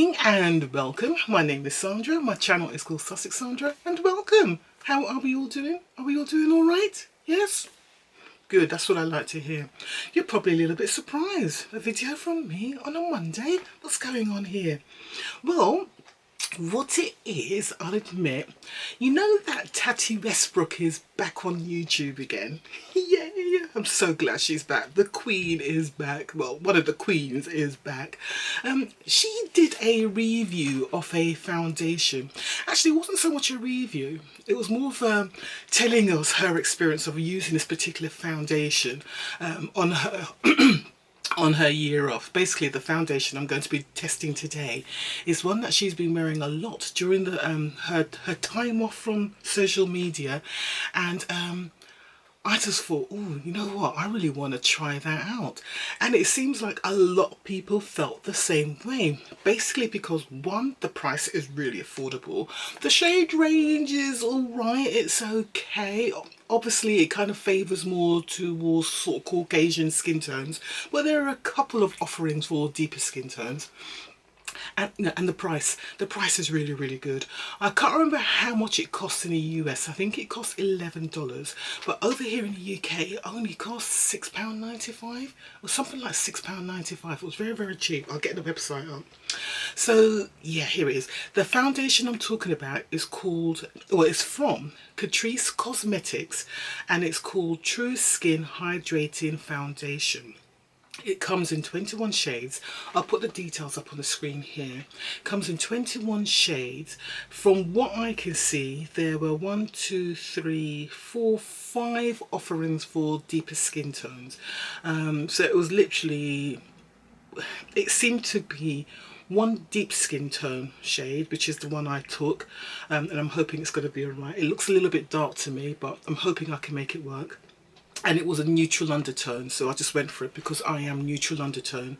evening and welcome. My name is Sandra. My channel is called Sussex Sandra and welcome. How are we all doing? Are we all doing all right? Yes? Good, that's what I like to hear. You're probably a little bit surprised. A video from me on a Monday? What's going on here? Well, what it is, I'll admit, you know that Tati Westbrook is back on YouTube again? Yay! I'm so glad she's back. The Queen is back. Well, one of the Queens is back. She did a review of a foundation. Actually, it wasn't so much a review. It was more of telling us her experience of using this particular foundation on her on her year off. Basically, the foundation I'm going to be testing today is one that she's been wearing a lot during the her time off from social media, and I just thought, oh, you know what, I really want to try that out. And it seems like a lot of people felt the same way. Basically because, one, the price is really affordable. The shade range is alright, it's okay. Obviously it kind of favours more towards sort of Caucasian skin tones, but there are a couple of offerings for deeper skin tones. And the price is really good. I can't remember how much it costs in the US. I think it costs $11, but over here in the UK it only costs £6.95 or something like £6.95. It was very cheap. I'll get the website up. So yeah, here it is. The foundation I'm talking about is called, well, it's from Catrice Cosmetics, and it's called True Skin Hydrating Foundation. It comes in 21 shades. I'll put the details up on the screen here. It comes in 21 shades. From what I can see, there were 1, 2, 3, 4, 5 offerings for deeper skin tones. So it was literally, it seemed to be one deep skin tone shade, which is the one I took, and I'm hoping it's going to be alright. It looks a little bit dark to me, but I'm hoping I can make it work. And it was a neutral undertone, so I just went for it because I am neutral undertone.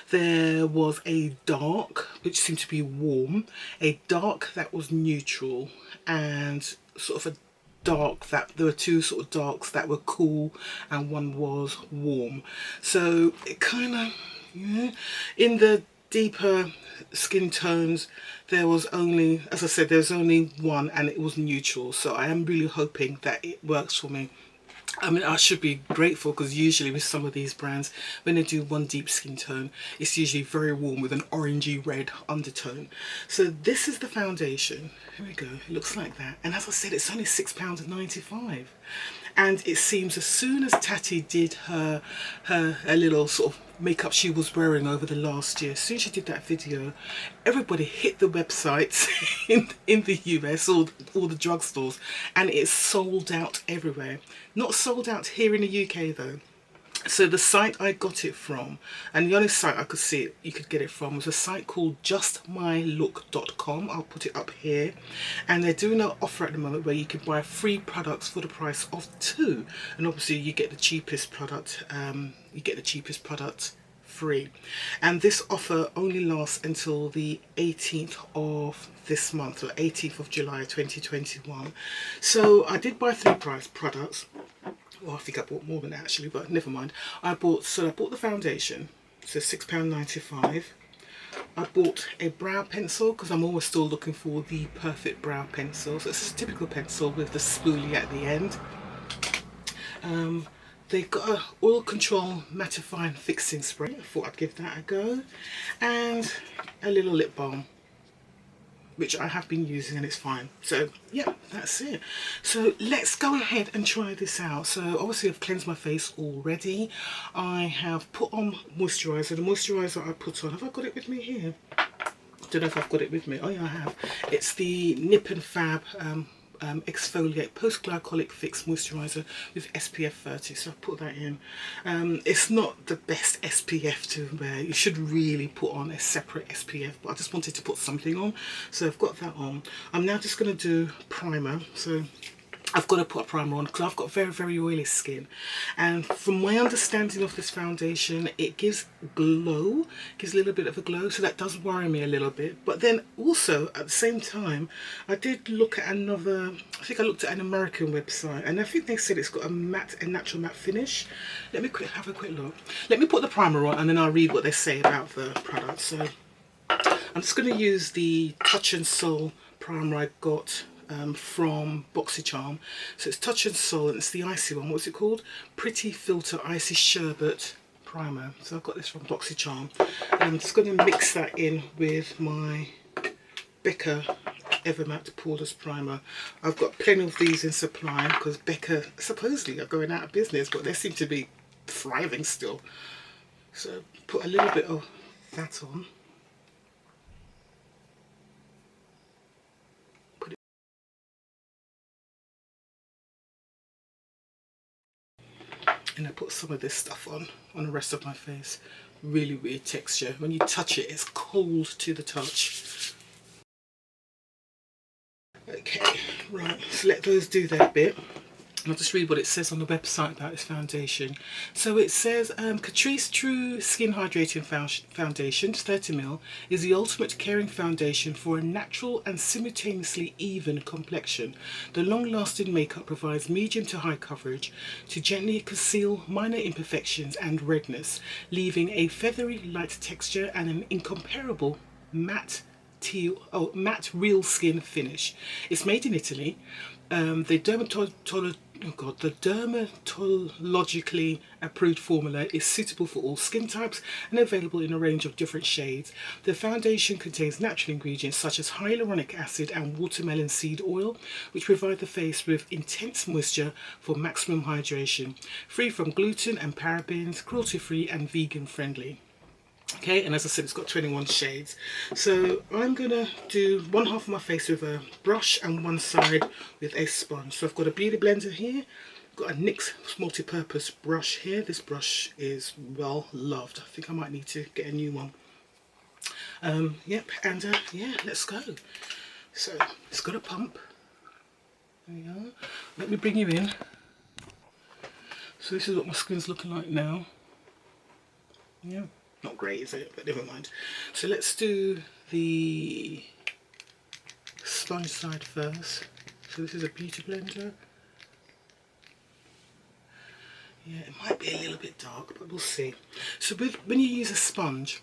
There was a dark, which seemed to be warm, a dark that was neutral, and sort of a dark that, there were two sort of darks that were cool, and one was warm. So it kind of, yeah, in the deeper skin tones there was only, as I said, there was only one, and it was neutral. So I am really hoping that it works for me. I mean, I should be grateful because usually with some of these brands, when they do one deep skin tone, it's usually very warm with an orangey red undertone. So this is the foundation. Here we go. It looks like that. And as I said, it's only £6.95. And it seems as soon as Tati did her little sort of makeup she was wearing over the last year, as soon as she did that video, everybody hit the websites in the US, all the drugstores, and it's sold out everywhere. Not sold out here in the UK though. So the site I got it from, and the only site I could see it, you could get it from, was a site called justmylook.com. I'll put it up here. And they're doing an offer at the moment where you can buy 3 products for the price of 2. And obviously you get the cheapest product, free. And this offer only lasts until the 18th of this month, or 18th of July 2021. So I did buy 3 products. Well, I think I bought more than that actually, but never mind. I bought the foundation, so £6.95. I bought a brow pencil because I'm always still looking for the perfect brow pencil. So it's a typical pencil with the spoolie at the end. They got a oil control mattifying fixing spray. I thought I'd give that a go. And a little lip balm, which I have been using, and it's fine. So yeah, that's it. So let's go ahead and try this out. So obviously I've cleansed my face already. I have put on moisturiser. The moisturiser I put on, have I got it with me here? I don't know if I've got it with me. Oh yeah, I have. It's the Nip and Fab Exfoliate Post Glycolic Fix Moisturiser with SPF 30, so I've put that in. It's not the best SPF to wear. You should really put on a separate SPF, but I just wanted to put something on, so I've got that on. I'm now just going to do primer. So I've got to put a primer on because I've got very oily skin, and from my understanding of this foundation, it gives glow, gives a little bit of a glow, so that does worry me a little bit. But then also at the same time, I did look at another, I think I looked at an American website, and I think they said it's got a natural matte finish. Let me have a quick look. Let me put the primer on and then I'll read what they say about the product. So I'm just going to use the Touch and Soul primer I got from BoxyCharm. So it's Touch and Soul, and it's the icy one. What's it called? Pretty Filter Icy Sherbet Primer. So I've got this from BoxyCharm. And I'm just going to mix that in with my Becca Evermatte Poreless Primer. I've got plenty of these in supply because Becca supposedly are going out of business, but they seem to be thriving still. So put a little bit of that on. Put it, and I put some of this stuff on the rest of my face. Really weird texture. When you touch it, it's cold to the touch. Okay, right, so let those do their bit. I'll just read what it says on the website about this foundation. So it says, Catrice True Skin Hydrating Foundation, 30ml, is the ultimate caring foundation for a natural and simultaneously even complexion. The long-lasting makeup provides medium to high coverage to gently conceal minor imperfections and redness, leaving a feathery light texture and an incomparable matte real skin finish. It's made in Italy. The dermatologically approved formula is suitable for all skin types and available in a range of different shades. The foundation contains natural ingredients such as hyaluronic acid and watermelon seed oil, which provide the face with intense moisture for maximum hydration, free from gluten and parabens, cruelty-free and vegan-friendly. Okay, and as I said, it's got 21 shades. So I'm going to do one half of my face with a brush and one side with a sponge. So I've got a beauty blender here, got a NYX multi-purpose brush here. This brush is well loved. I think I might need to get a new one. Yep, and yeah, let's go. So it's got a pump. There we are. Let me bring you in. So this is what my skin's looking like now. Yeah. Not great, is it? But never mind. So let's do the sponge side first. So this is a beauty blender. Yeah, it might be a little bit dark, but we'll see. So when you use a sponge,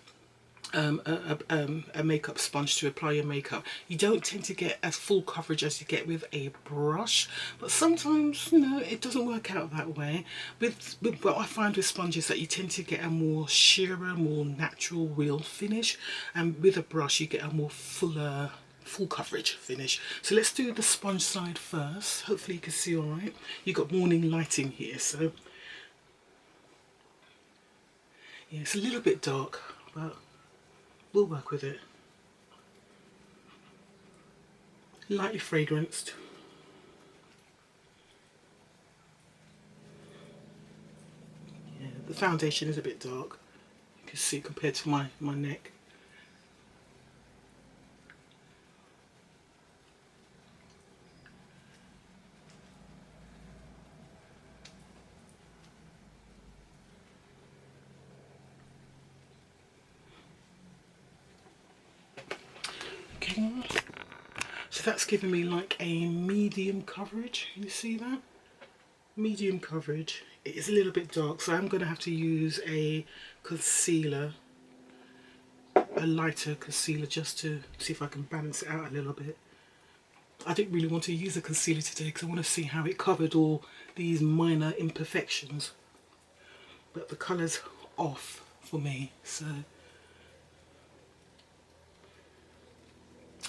a makeup sponge to apply your makeup, you don't tend to get as full coverage as you get with a brush, but sometimes, you know, it doesn't work out that way. With what I find with sponges, that you tend to get a more sheerer, more natural real finish, and with a brush you get a more full coverage finish. So let's do the sponge side first. Hopefully you can see all right. You've got morning lighting here, so yeah, it's a little bit dark, but we'll work with it. Lightly fragranced. Yeah, the foundation is a bit dark. You can see compared to my neck. Okay, so that's giving me like a medium coverage. You see that? Medium coverage. It is a little bit dark, so I'm going to have to use a concealer, a lighter concealer, just to see if I can balance it out a little bit. I didn't really want to use a concealer today because I want to see how it covered all these minor imperfections. But the colour's off for me, so.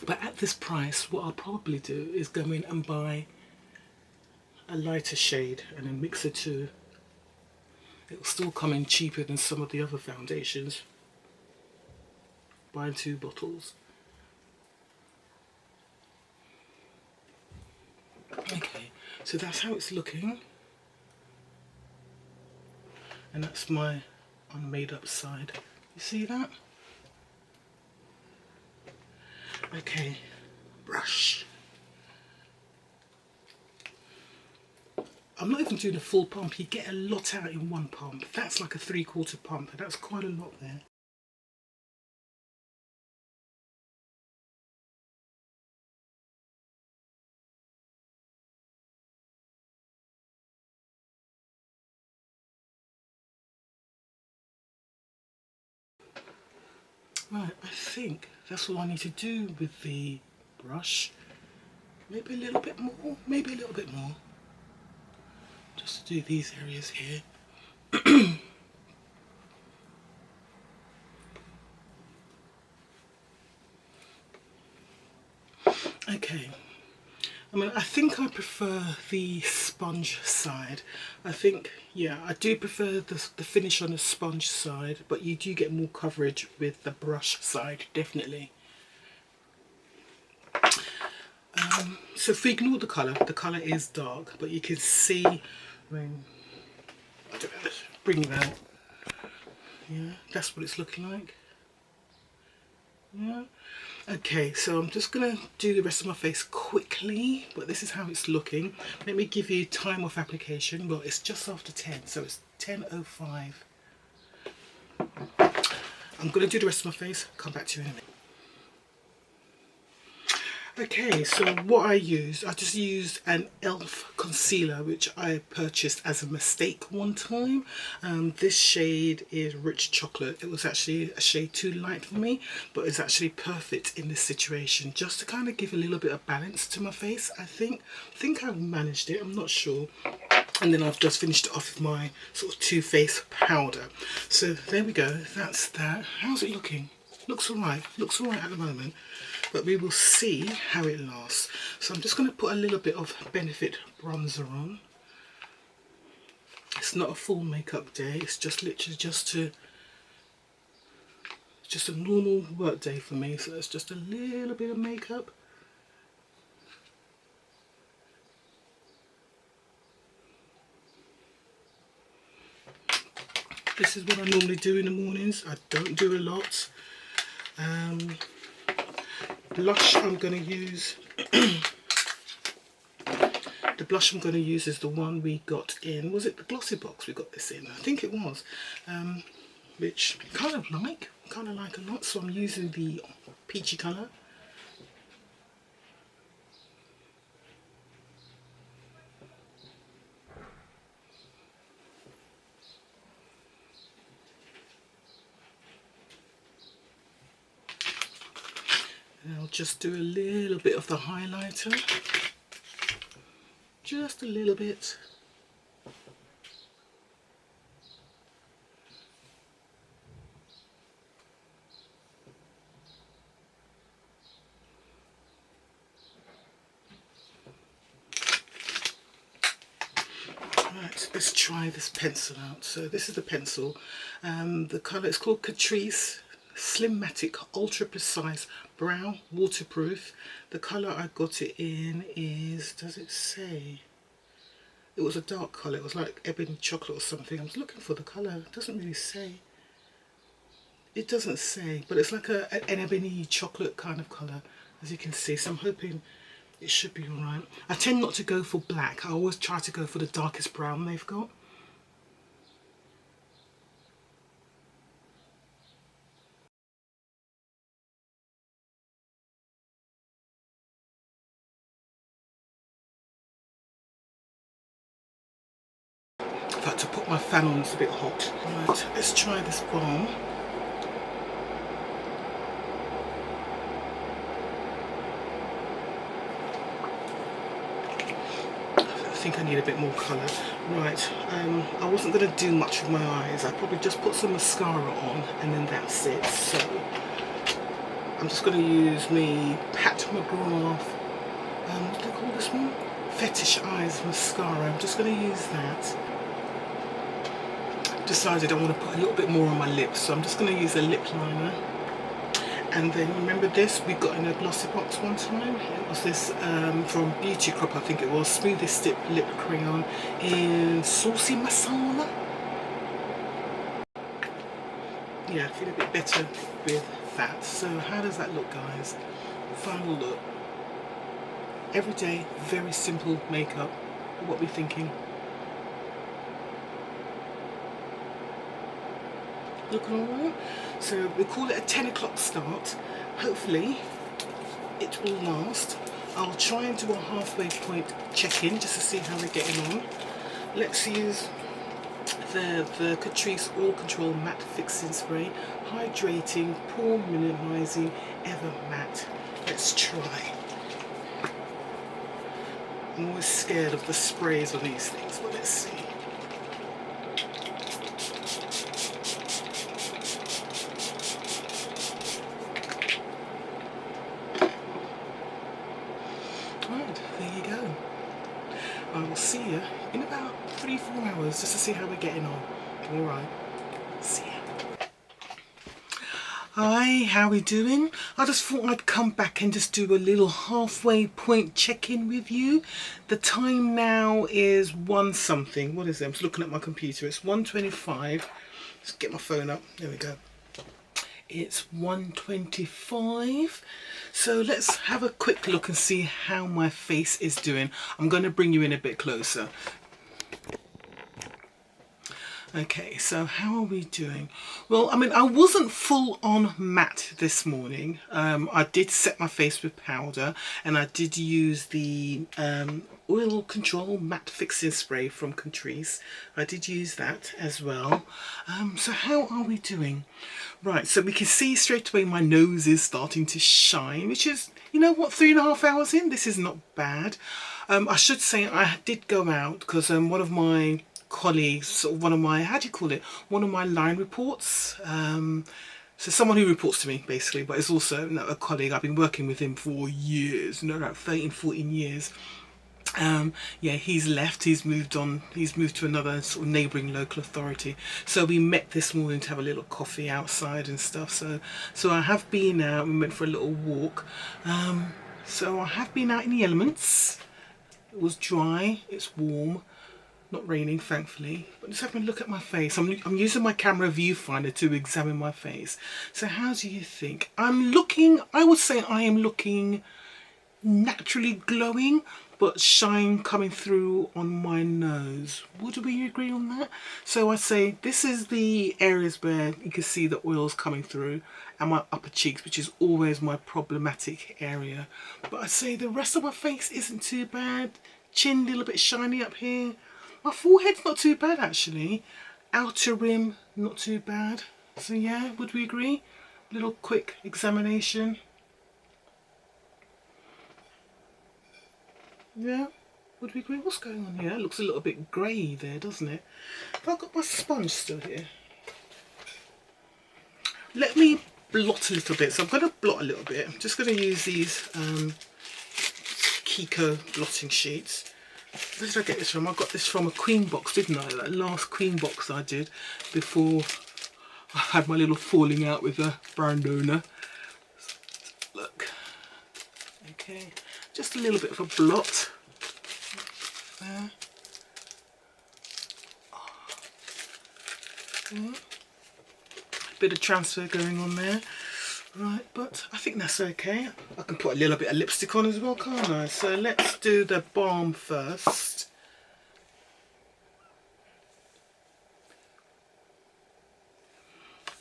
But at this price, what I'll probably do is go in and buy a lighter shade and then mix the two. It'll still come in cheaper than some of the other foundations. Buying 2 bottles. Okay, so that's how it's looking. And that's my unmade up side. You see that? Okay, brush. I'm not even doing a full pump. You get a lot out in one pump. That's like a 3/4 pump, and that's quite a lot there. Right, I think that's all I need to do with the brush. Maybe a little bit more, maybe a little bit more. Just to do these areas here. Okay. I mean, I think I prefer the sponge side. I think, yeah, I do prefer the finish on the sponge side, but you do get more coverage with the brush side, definitely. So if we ignore the colour is dark, but you can see, I mean, I don't know, bring it out. Yeah, that's what it's looking like. Yeah. Okay, so I'm just going to do the rest of my face quickly, but this is how it's looking. Let me give you time of application. Well, it's just after 10, so it's 10:05. I'm going to do the rest of my face, come back to you in a minute. Okay, so what I just used an e.l.f. concealer, which I purchased as a mistake one time. This shade is Rich Chocolate. It was actually a shade too light for me, but it's actually perfect in this situation, just to kind of give a little bit of balance to my face, I think. I've managed it, I'm not sure. And then I've just finished it off with my sort of Too Faced powder. So there we go, that's that. How's it looking? Looks alright at the moment, but we will see how it lasts. So I'm just going to put a little bit of Benefit bronzer on. It's not a full makeup day, it's just literally just a normal work day for me, so it's just a little bit of makeup. This is what I normally do in the mornings. I don't do a lot. Blush I'm going to use. The blush I'm going to use is the one we got in. Was it the glossy box we got this in? I think it was. Which I kind of like a lot. So I'm using the peachy colour. And I'll just do a little bit of the highlighter. Just a little bit. Right, let's try this pencil out. So this is the pencil. The colour is called Catrice Slimmatic Ultra Precise Brown Waterproof. The colour I got it in is, does it say? It was a dark colour, it was like ebony chocolate or something. I was looking for the colour, it doesn't really say. It doesn't say, but it's like an ebony chocolate kind of colour, as you can see. So I'm hoping it should be alright. I tend not to go for black, I always try to go for the darkest brown they've got. In fact, to put my fan on, it's a bit hot. Right, let's try this balm. I think I need a bit more colour. Right, I wasn't going to do much with my eyes. I probably just put some mascara on and then that's it. So I'm just going to use me Pat McGrath, what do they call this one? Fetish Eyes mascara. I'm just going to use that. Decided I want to put a little bit more on my lips, so I'm just going to use a lip liner. And then remember this, we got in a glossy box one time. It was this from Beauty Crop, I think it was, Smoothest Lip Crayon in Saucy Masala. Yeah, I feel a bit better with that. So how does that look, guys? Final look. Everyday, very simple makeup. What are we thinking? Looking alright? So we call it a 10 o'clock start. Hopefully it will last. I'll try and do a halfway point check-in just to see how we're getting on. Let's use the Catrice Oil Control Matte Fixing Spray, hydrating, pore minimizing, ever matte. Let's try. I'm always scared of the sprays on these things, but let's see. Right, there you go. I will see you in about 3-4 hours just to see how we're getting on. Alright, see ya. Hi, how we doing? I just thought I'd come back and just do a little halfway point check-in with you. The time now is 1 something. What is it? I'm just looking at my computer. It's 1:25. Let's get my phone up. There we go. It's 1:25. So let's have a quick look and see how my face is doing. I'm going to bring you in a bit closer. Okay, so how are we doing? Well, I mean, I wasn't full on matte this morning. I did set my face with powder, and I did use the Oil Control Matte Fixing Spray from Catrice. I did use that as well. So how are we doing? Right, so we can see straight away my nose is starting to shine, which is, you know what, 3.5 hours in, this is not bad. I should say I did go out because one of my colleagues, sort of one of my, how do you call it, one of my line reports, so someone who reports to me basically, but it's also a colleague. I've been working with him for years, like 13-14 years. Yeah, he's left, he's moved on, he's moved to another sort of neighbouring local authority, so we met this morning to have a little coffee outside and stuff. So I have been out, we went for a little walk. So I have been out in the elements. It was dry, it's warm, not raining thankfully, but just having a look at my face. I'm using my camera viewfinder to examine my face. So how do you think I'm looking? I would say I am looking naturally glowing, but shine coming through on my nose. Would we agree on that? So I say this is the areas where you can see the oils coming through, and my upper cheeks, which is always my problematic area. But I say the rest of my face isn't too bad. Chin a little bit shiny up here. My forehead's not too bad actually. Outer rim, not too bad. So yeah, would we agree? Little quick examination. Yeah, would we agree? What's going on here? It looks a little bit grey there, doesn't it? Have I got my sponge still here? Let me blot a little bit. So I'm going to blot a little bit. I'm just going to use these Kiko blotting sheets. Where did I get this from? I got this from a Queen box, didn't I? That last Queen box I did before I had my little falling out with the brand owner. Look. Okay. Just a little bit of a blot. There. Okay. A bit of transfer going on there. Right, but I think that's okay. I can put a little bit of lipstick on as well, can't I? So let's do the balm first.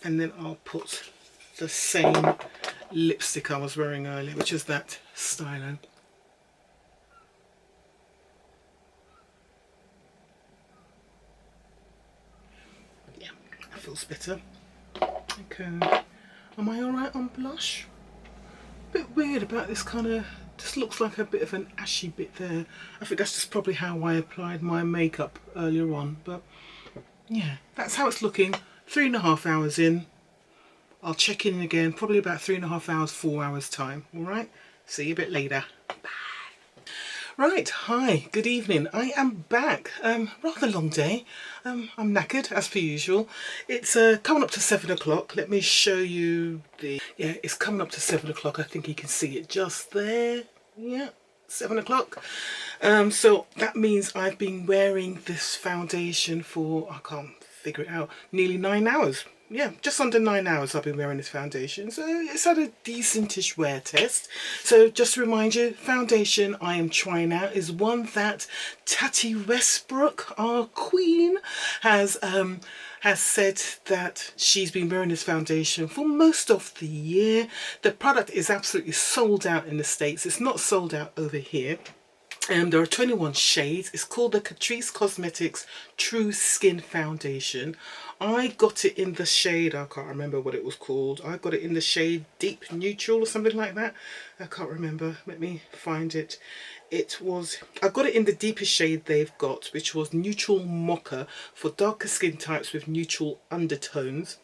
And then I'll put the same lipstick I was wearing earlier, which is that Stylo. Yeah, that feels better. Okay. Am I alright on blush? A bit weird about this kind of, just looks like a bit of an ashy bit there. I think that's just probably how I applied my makeup earlier on, but yeah, that's how it's looking. 3.5 hours in. I'll check in again, probably about 3.5 hours, 4 hours time. Alright, see you a bit later. Right, hi, good evening. I am back. Rather long day. I'm knackered as per usual. It's coming up to 7 o'clock. Let me show you the, yeah, it's coming up to 7 o'clock. I think you can see it just there. Yeah, 7 o'clock. So that means I've been wearing this foundation for, I can't figure it out, nearly 9 hours. Yeah, just under 9 hours I've been wearing this foundation, so it's had a decentish wear test. So just to remind you, foundation I am trying out is one that Tati Westbrook, our queen, has said that she's been wearing this foundation for most of the year. The product is absolutely sold out in the States. It's not sold out over here. There are 21 shades. It's called the Catrice Cosmetics True Skin Foundation. I got it in the shade, I can't remember what it was called. I got it in the shade Deep Neutral or something like that. I can't remember. Let me find it. I got it in the deepest shade they've got, which was Neutral Mocha for darker skin types with neutral undertones.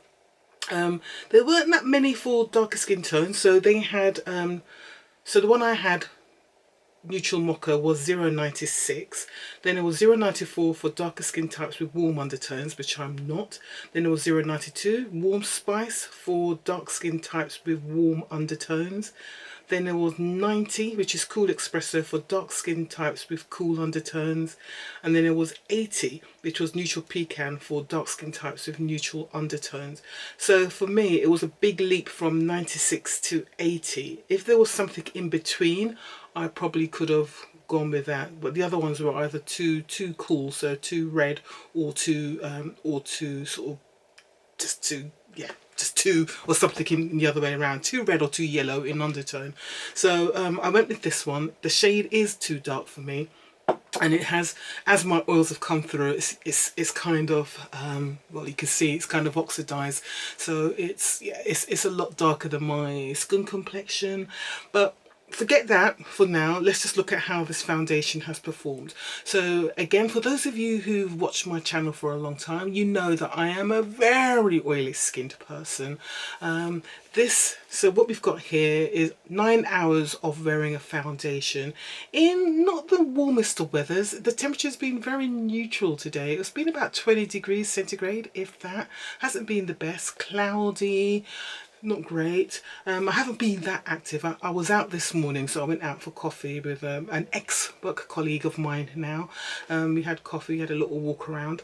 There weren't that many for darker skin tones, so they had, so the one I had, Neutral Mocha, was 096. Then it was 094 for darker skin types with warm undertones, which I'm not. Then it was 092 Warm Spice for dark skin types with warm undertones. Then there was 90, which is Cool Espresso for dark skin types with cool undertones. And then there was 80, which was Neutral Pecan for dark skin types with neutral undertones. So for me, it was a big leap from 96 to 80. If there was something in between, I probably could have gone with that. But the other ones were either too cool, so too red, or too sort of just too, yeah, just two, or something in the other way around, too red or too yellow in undertone. So I went with this one. The shade is too dark for me, and it has, as my oils have come through, it's kind of well, you can see it's kind of oxidized, so it's, yeah, it's a lot darker than my skin complexion. But forget that for now. Let's just look at how this foundation has performed. So again, for those of you who've watched my channel for a long time, you know that I am a very oily skinned person. So what we've got here is 9 hours of wearing a foundation in not the warmest of weathers. The temperature's been very neutral today. It's been about 20 degrees centigrade, if that. Hasn't been the best. Cloudy, not great. I haven't been that active. I was out this morning, so I went out for coffee with an ex-work colleague of mine now. We had coffee, had a little walk around.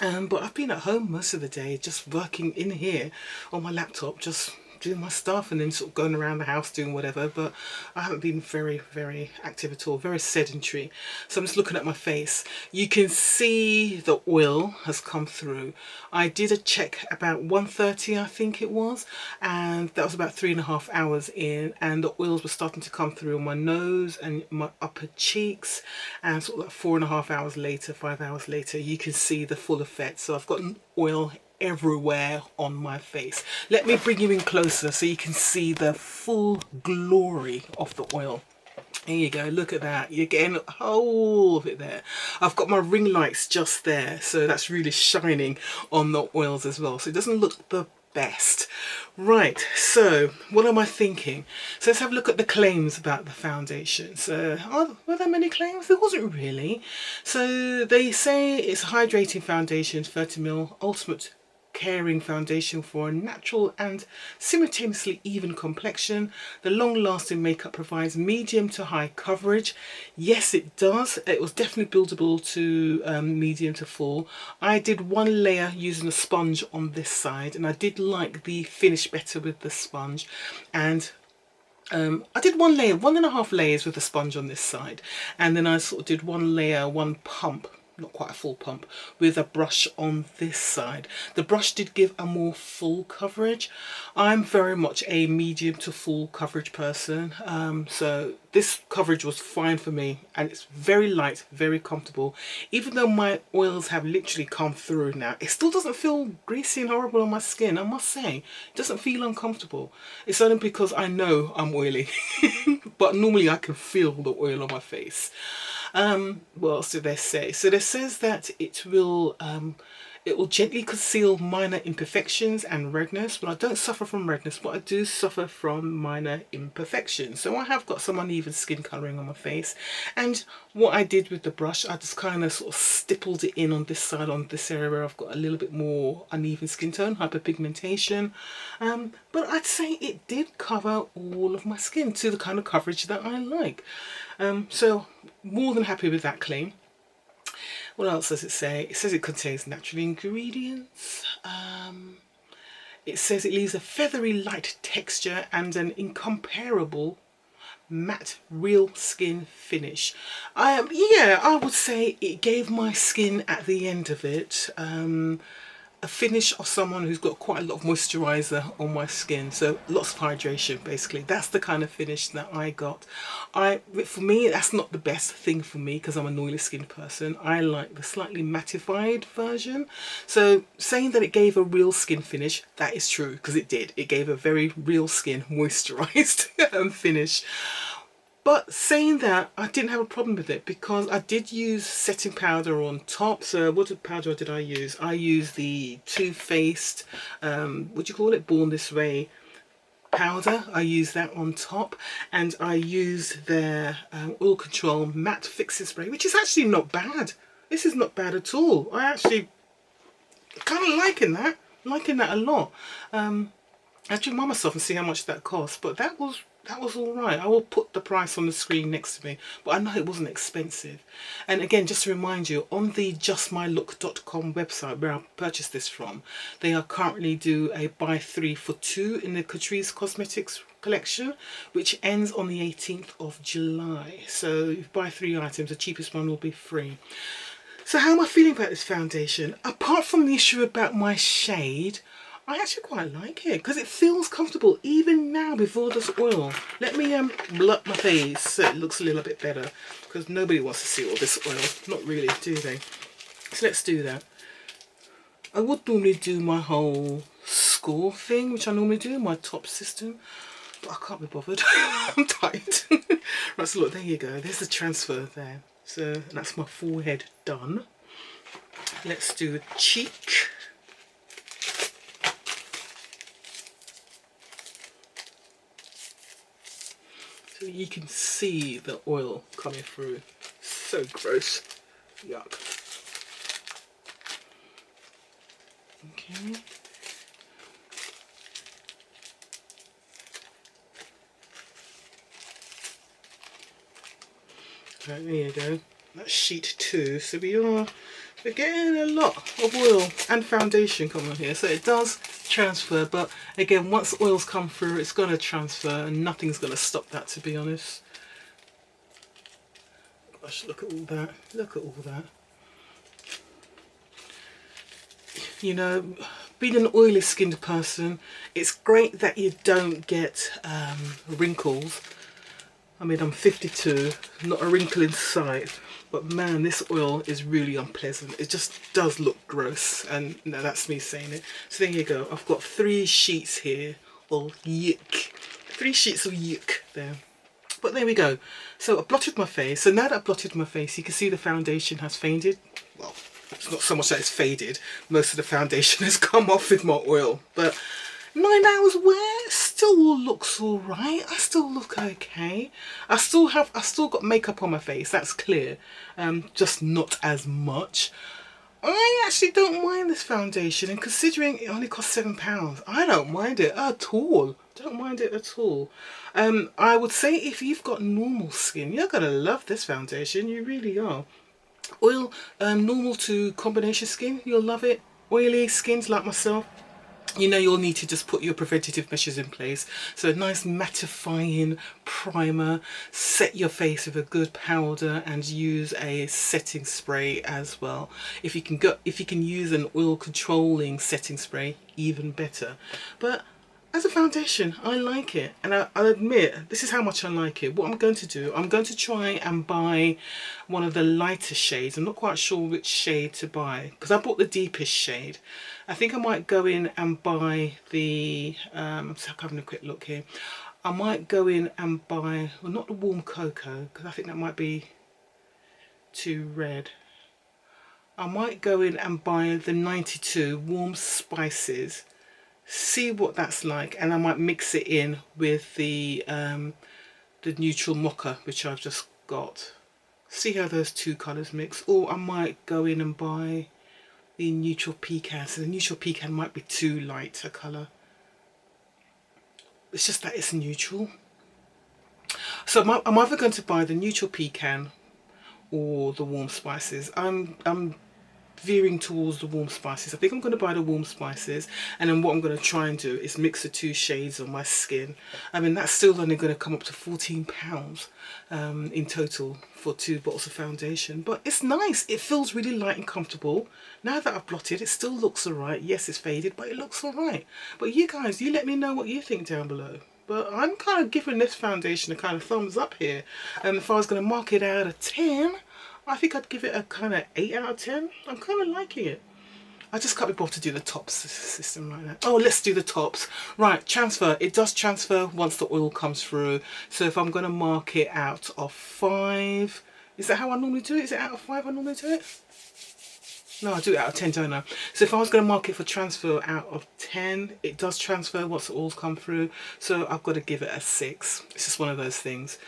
But I've been at home most of the day, just working in here on my laptop, just doing my stuff, and then sort of going around the house doing whatever. But I haven't been very active at all, very sedentary. So I'm just looking at my face. You can see the oil has come through. I did a check about 1:30, I think it was, and that was about 3.5 hours in, and the oils were starting to come through on my nose and my upper cheeks, and sort of like 4.5 hours later, 5 hours later, you can see the full effect. So I've got oil everywhere on my face. Let me bring you in closer so you can see the full glory of the oil. Here you go, look at that. You're getting a whole of it there. I've got my ring lights just there, so that's really shining on the oils as well. So it doesn't look the best. Right, so what am I thinking? So let's have a look at the claims about the foundation. So were there many claims? There wasn't really. So they say it's a hydrating foundation, 30ml, ultimate caring foundation for a natural and simultaneously even complexion. The long-lasting makeup provides medium to high coverage. Yes, it does. It was definitely buildable to medium to full. I did one layer using a sponge on this side, and I did like the finish better with the sponge. And I did one layer, 1.5 layers with the sponge on this side, and then I sort of did one layer, one pump, not quite a full pump, with a brush on this side. The brush did give a more full coverage. I'm very much a medium to full coverage person, so this coverage was fine for me, and it's very light, very comfortable. Even though my oils have literally come through now, it still doesn't feel greasy and horrible on my skin, I must say. It doesn't feel uncomfortable. It's only because I know I'm oily, but normally I can feel the oil on my face. What else do they say? So it says that it will gently conceal minor imperfections and redness. But I don't suffer from redness, but I do suffer from minor imperfections. So I have got some uneven skin colouring on my face. And what I did with the brush, I just kind of sort of stippled it in on this side, on this area where I've got a little bit more uneven skin tone, hyperpigmentation. But I'd say it did cover all of my skin to the kind of coverage that I like. So more than happy with that claim. What else does it say? It says it contains natural ingredients. It says it leaves a feathery light texture and an incomparable matte real skin finish. Yeah, I would say it gave my skin at the end of it a a finish of someone who's got quite a lot of moisturizer on my skin, so lots of hydration. Basically, that's the kind of finish that I got. For me, that's not the best thing for me because I'm an oily skinned person. I like the slightly mattified version. So saying that it gave a real skin finish, that is true, because it did. It gave a very real skin moisturized finish. But saying that, I didn't have a problem with it because I did use setting powder on top. So what powder did I use? I used the Too Faced, what do you call it? Born This Way powder. I used that on top, and I used their oil control matte fixing spray, which is actually not bad. This is not bad at all. I actually kind of liking that a lot. I have to remind myself and see how much that cost, but that was all right. I will put the price on the screen next to me, but I know it wasn't expensive. And again, just to remind you, on the justmylook.com website where I purchased this from, they are currently do a buy 3 for 2 in the Catrice Cosmetics collection, which ends on the 18th of July. So if you buy 3 items, the cheapest one will be free. So how am I feeling about this foundation? Apart from the issue about my shade, I actually quite like it because it feels comfortable even now before this oil. Let me blur my face so it looks a little bit better, because nobody wants to see all this oil. Not really, do they? So let's do that. I would normally do my whole score thing, which I normally do, my top system, but I can't be bothered. I'm tired. Right, so look, there you go. There's the transfer there. So that's my forehead done. Let's do the cheek. So you can see the oil coming through. So gross. Yuck. Okay. Right, there you go. That's sheet 2. So we're getting a lot of oil and foundation coming on here. So it does transfer, but again, once oils come through, it's going to transfer and nothing's going to stop that, to be honest. Gosh, look at all that. Look at all that. You know, being an oily skinned person, it's great that you don't get wrinkles. I mean, I'm 52, not a wrinkle in sight, but man, this oil is really unpleasant. It just does look gross, and no, that's me saying it. So there you go. I've got 3 sheets here of yuck. 3 sheets of yuck there. But there we go. So I blotted my face. So now that I've blotted my face, you can see the foundation has faded. Well, it's not so much that it's faded. Most of the foundation has come off with my oil, but 9 hours wear still looks all right. I still look okay. I still got makeup on my face, that's clear. Just not as much. I actually don't mind this foundation, and considering it only costs £7, I don't mind it at all. Don't mind it at all. I would say if you've got normal skin, you're gonna love this foundation. You really are. Oil, normal to combination skin, you'll love it. Oily skins like myself, you know, you'll need to just put your preventative measures in place. So a nice mattifying primer, set your face with a good powder, and use a setting spray as well. If you can use an oil controlling setting spray, even better. But as a foundation, I like it, and I'll admit, this is how much I like it. What I'm going to do, I'm going to try and buy one of the lighter shades. I'm not quite sure which shade to buy, because I bought the deepest shade. I think I might go in and buy the, I'm just having a quick look here. I might go in and buy, well, not the warm cocoa, because I think that might be too red. I might go in and buy the 92 warm spices, see what that's like, and I might mix it in with the neutral mocha, which I've just got. See how those 2 colours mix. Or I might go in and buy the neutral pecan. So the neutral pecan might be too light a colour. It's just that it's neutral. So I'm either going to buy the neutral pecan or the warm spices. I'm veering towards the warm spices. I think I'm going to buy the warm spices, and then what I'm going to try and do is mix the 2 shades on my skin. I mean, that's still only going to come up to £14 in total for 2 bottles of foundation, but it's nice. It feels really light and comfortable. Now that I've blotted, it still looks alright. Yes, it's faded, but it looks alright. But you guys, you let me know what you think down below. But I'm kind of giving this foundation a kind of thumbs up here. If I was going to mark it out of 10, I think I'd give it a kind of 8 out of 10. I'm kind of liking it. I just can't be bothered to do the tops system right now. Oh, let's do the tops. Right, transfer. It does transfer once the oil comes through. So if I'm going to mark it out of 5, is that how I normally do it? Is it out of 5 I normally do it? No, I do it out of 10, don't I? So if I was going to mark it for transfer out of 10, it does transfer once the oils come through. So I've got to give it a 6. It's just one of those things.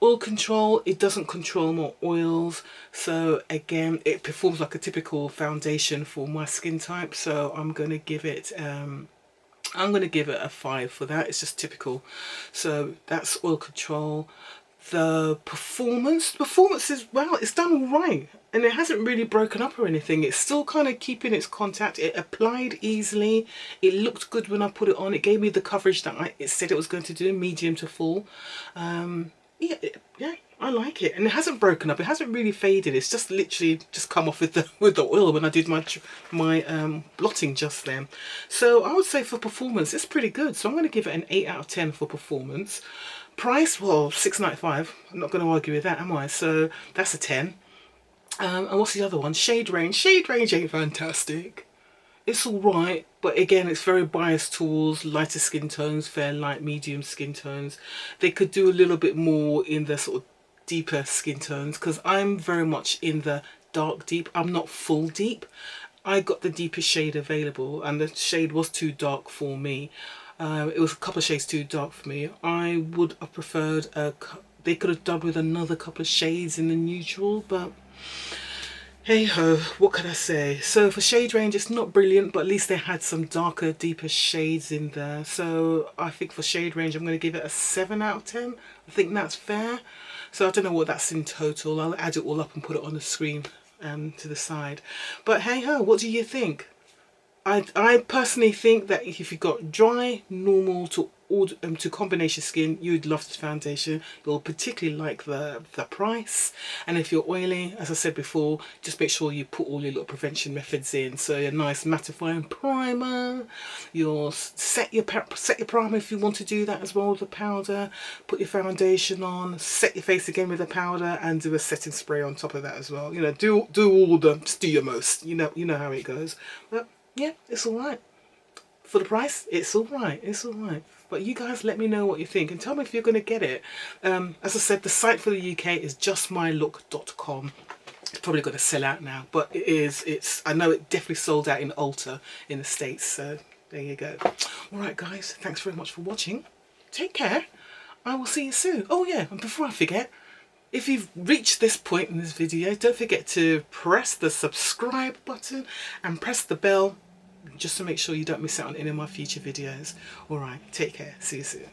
Oil control, it doesn't control more oils. So again, it performs like a typical foundation for my skin type. So I'm going to give it a 5 for that. It's just typical. So that's oil control. The performance is, well, it's done all right, and it hasn't really broken up or anything. It's still kind of keeping its contact. It applied easily. It looked good when I put it on. It gave me the coverage that it said it was going to do, medium to full. Yeah, I like it, and it hasn't broken up. It hasn't really faded. It's just literally just come off with the oil when I did my blotting just then. So I would say for performance, it's pretty good. So I'm going to give it an 8 out of 10 for performance. Price, well, £6.95. I'm not going to argue with that, am I? So that's a 10. And what's the other one? Shade range. Shade range ain't fantastic. It's all right, but again, it's very biased towards lighter skin tones, fair, light, medium skin tones. They could do a little bit more in the sort of deeper skin tones, because I'm very much in the dark deep. I'm not full deep. I got the deepest shade available, and the shade was too dark for me. It was a couple of shades too dark for me. I would have preferred they could have done with another couple of shades in the neutral, but hey ho, what can I say? So for shade range, it's not brilliant, but at least they had some darker, deeper shades in there. So I think for shade range, I'm going to give it a 7 out of 10. I think that's fair. So I don't know what that's in total. I'll add it all up and put it on the screen to the side. But hey ho, what do you think? I personally think that if you've got dry, normal to combination skin, you'd love this foundation. You'll particularly like the price. And if you're oily, as I said before, just make sure you put all your little prevention methods in. So a nice mattifying primer. You'll set your primer if you want to do that as well with the powder. Put your foundation on, set your face again with the powder, and do a setting spray on top of that as well. You know, do all the, just do your most. You know how it goes. But yeah, it's all right. For the price, it's all right. It's all right. But you guys let me know what you think and tell me if you're going to get it. As I said, the site for the UK is justmylook.com. It's probably going to sell out now, but I know it definitely sold out in Ulta in the States. So there you go. All right, guys. Thanks very much for watching. Take care. I will see you soon. Oh yeah, and before I forget, if you've reached this point in this video, don't forget to press the subscribe button and press the bell, just to make sure you don't miss out on any of my future videos. Alright, take care. See you soon.